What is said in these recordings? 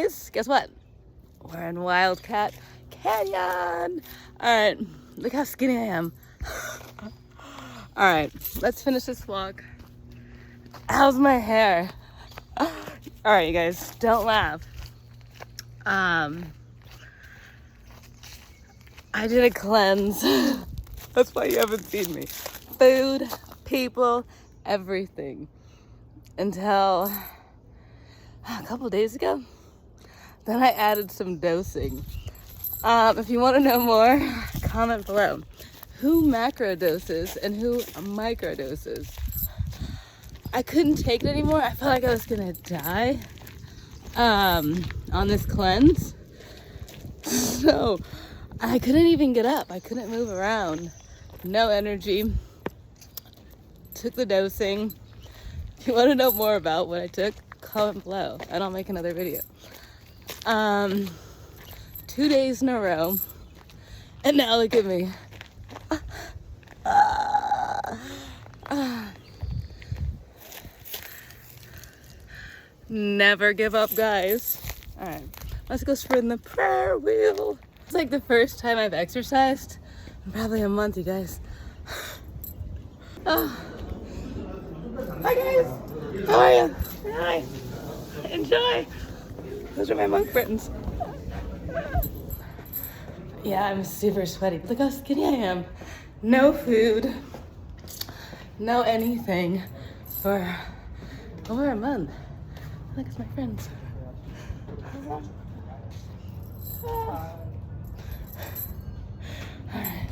guys, guess what? We're in Wildcat Canyon. All right, look how skinny I am. All right, let's finish this walk. How's my hair? All right, you guys, don't laugh. I did a cleanse. That's why you haven't seen me. Food, people, everything. Until a couple days ago. Then I added some dosing. If you want to know more, comment below. Who macro doses and who micro doses? I couldn't take it anymore. I felt like I was gonna die on this cleanse. So I couldn't even get up. I couldn't move around. No energy. Took the dosing. If you want to know more about what I took, comment below and I'll make another video. 2 days in a row. And now look at me. Never give up, guys. All right, let's go spin the prayer wheel. It's like the first time I've exercised in probably a month, you guys. Oh. Hi guys, how are you? Hi, enjoy. Those are my monk friends. Yeah, I'm super sweaty. Look how skinny I am. No food, no anything for over a month. Look, it's my friends. All right.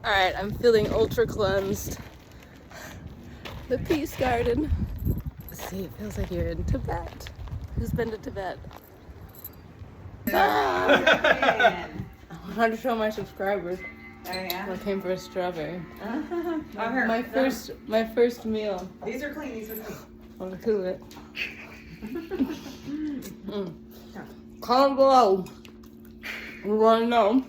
All right, I'm feeling ultra cleansed. The Peace Garden. See, it feels like you're in Tibet. Who's been to Tibet? Ah! I wanted to show my subscribers. Oh yeah. I came for a strawberry. My first meal. These are clean. These are clean. I want to cool it. Comment below. We want to know